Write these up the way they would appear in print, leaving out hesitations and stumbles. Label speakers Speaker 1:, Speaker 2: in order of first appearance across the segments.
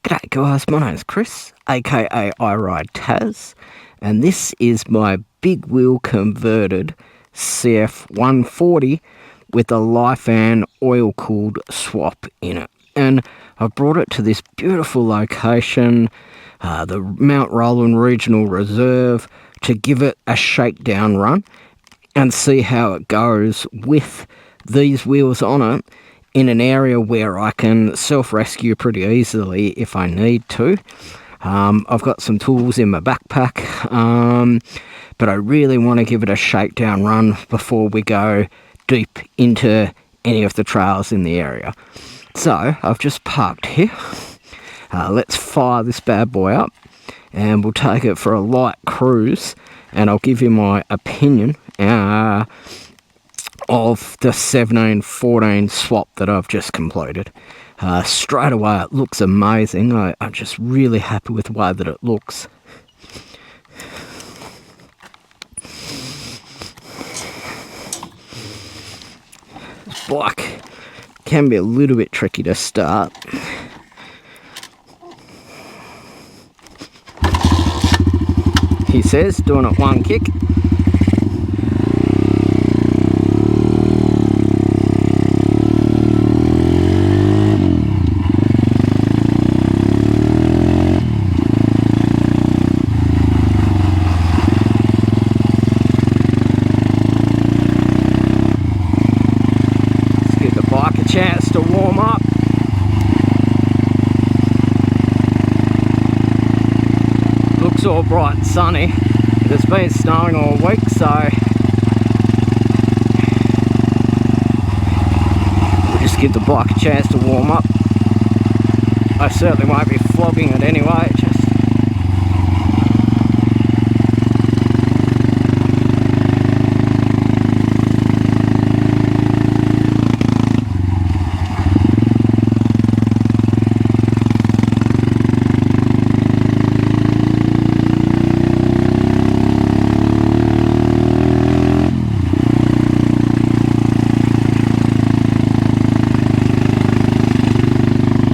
Speaker 1: G'day guys, my name's Chris, aka I Ride Taz, and this is my big wheel converted CF140 with a Lifan oil cooled swap in it. And I've brought it to this beautiful location, the Mount Roland Regional Reserve, to give it a shakedown run and see how it goes with these wheels on it in an area where I can self-rescue pretty easily if I need to. I've got some tools in my backpack, but I really want to give it a shakedown run before we go deep into any of the trails in the area. So I've just parked here. Let's fire this bad boy up and we'll take it for a light cruise, and I'll give you my opinion of the 17-14 swap that I've just completed. Straight away it looks amazing. I'm just really happy with the way that it looks. This bike can be a little bit tricky to start. He says, doing it one kick. Chance to warm up. Looks all bright and sunny. It's been snowing all week, so we'll just give the bike a chance to warm up. I certainly won't be flogging it anyway.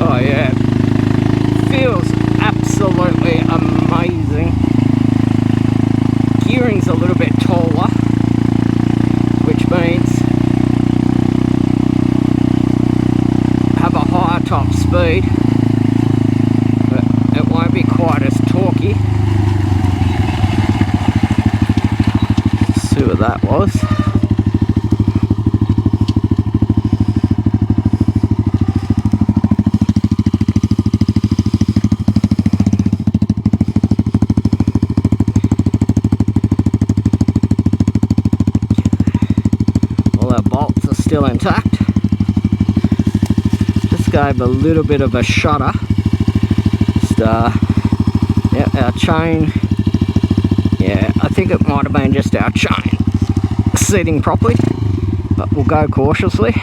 Speaker 1: Oh yeah, feels absolutely amazing. Gearing's a little bit taller, which means have a higher top speed, but it won't be quite as torquey. Let's see what that was. Bolts are still intact. Just gave a little bit of a shudder. Just, yeah, our chain. Yeah, I think it might have been just our chain seating properly, but we'll go cautiously.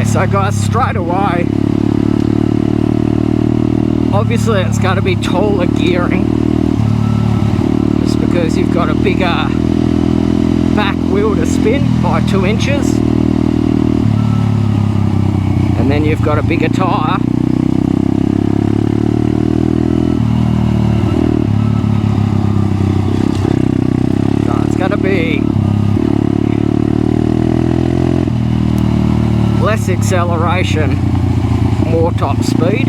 Speaker 1: So guys, straight away, obviously it's going to be taller gearing, just because you've got a bigger back wheel to spin by 2 inches. and then you've got a bigger tyre. So it's going to be less acceleration, more top speed.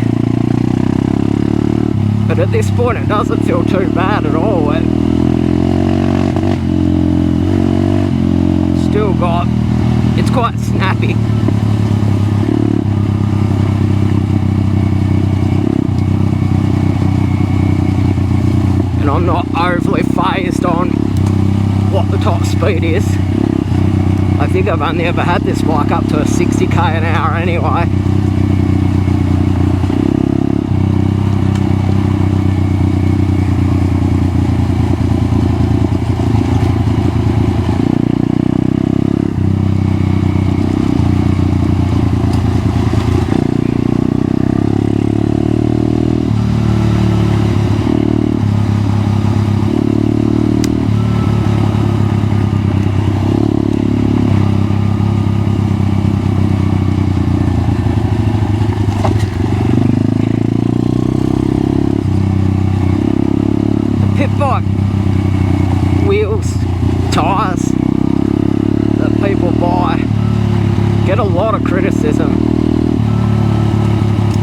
Speaker 1: But at this point it doesn't feel too bad at all. And still got, it's quite snappy. And I'm not overly phased on what the top speed is. I think I've only ever had this bike up to a 60k an hour anyway. Wheels, tyres that people buy get a lot of criticism,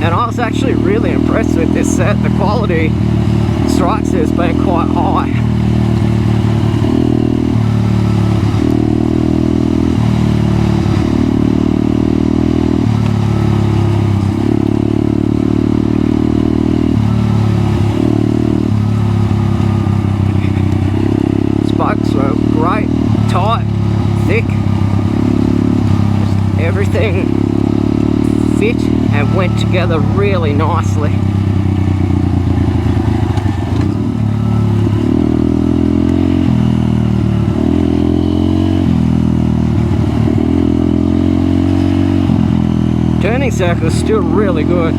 Speaker 1: and I was actually really impressed with this set. The quality strikes as being quite high. Great, tight, thick, just everything fit and went together really nicely. Turning circle is still really good.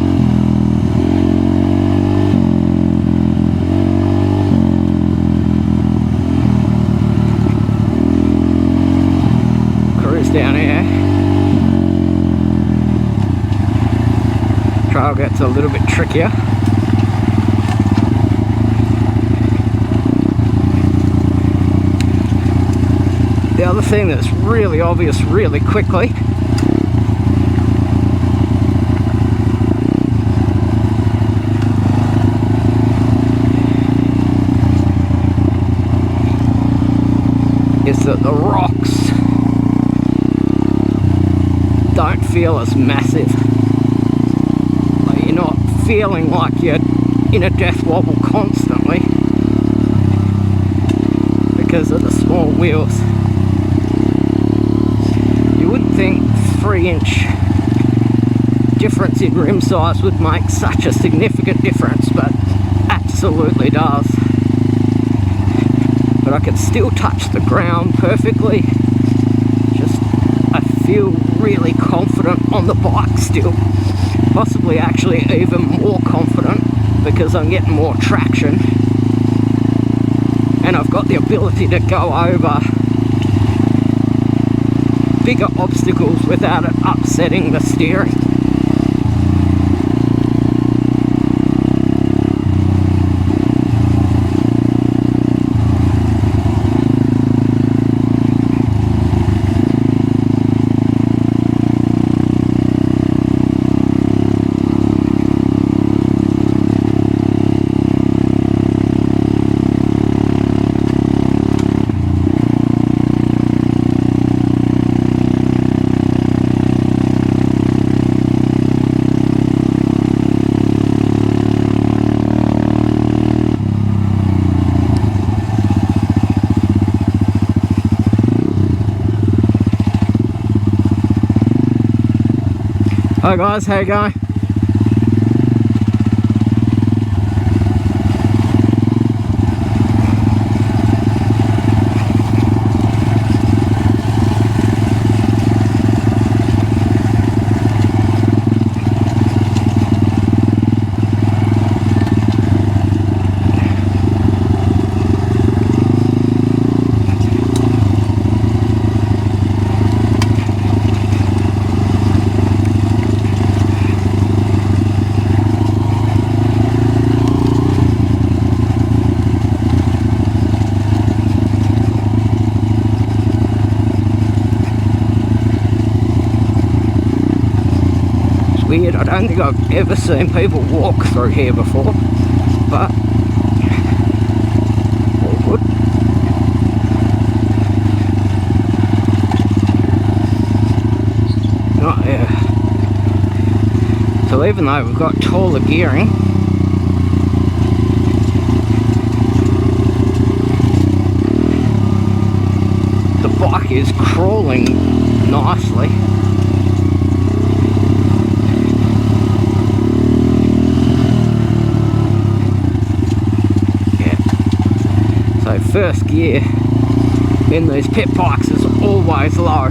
Speaker 1: Down here, trail gets a little bit trickier. The other thing that's really obvious really quickly is that the rocks don't feel as massive. Like, you're not feeling like you're in a death wobble constantly because of the small wheels. You wouldn't think 3-inch difference in rim size would make such a significant difference, but absolutely does. But I can still touch the ground perfectly. I feel really confident on the bike still, possibly actually even more confident because I'm getting more traction and I've got the ability to go over bigger obstacles without it upsetting the steering. Hi guys, how you going? weird. I don't think I've ever seen people walk through here before, but all good. Oh yeah. So even though we've got taller gearing, the bike is crawling nicely. Yeah. So first gear in these pit bikes is always low.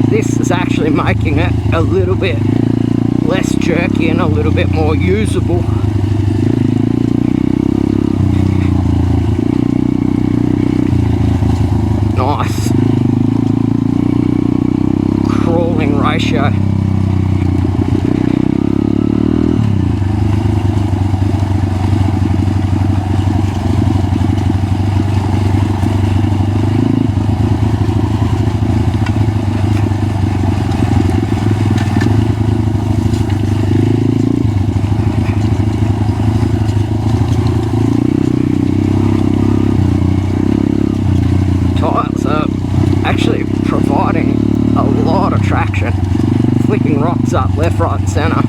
Speaker 1: This is actually making it a little bit less jerky and a little bit more usable. Nice crawling ratio. Actually providing a lot of traction, flicking rocks up left, right and centre.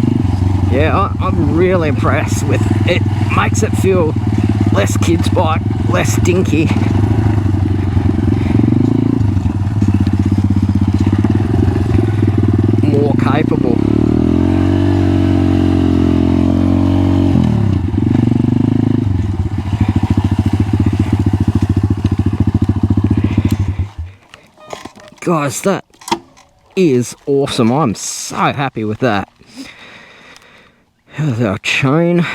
Speaker 1: Yeah, I'm really impressed with it. Makes it feel less kids bike, less stinky. More capable. Guys, that is awesome. I'm so happy with that. Here's our chain.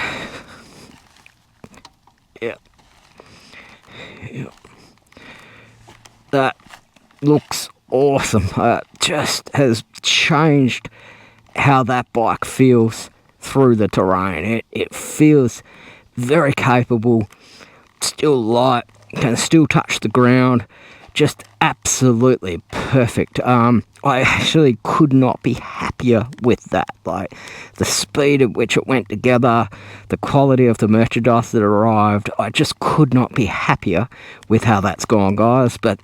Speaker 1: Yep. Yep. That looks awesome. Just has changed how that bike feels through the terrain. It feels very capable, still light, can still touch the ground. Just absolutely perfect. I actually could not be happier with that. Like the speed at which it went together, the quality of the merchandise that arrived, I just could not be happier with how that's gone, guys. But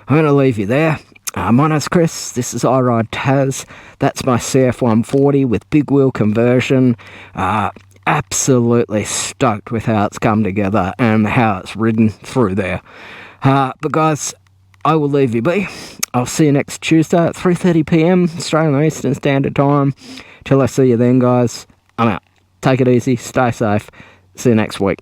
Speaker 1: I'm going to leave you there. My name's Chris, this is I Ride Taz. That's my CF140 with big wheel conversion. Absolutely stoked with how it's come together and how it's ridden through there. But guys, I will leave you be. I'll see you next Tuesday at 3:30 PM Australian Eastern Standard Time. Till I see you then, guys, I'm out. Take it easy, stay safe. See you next week.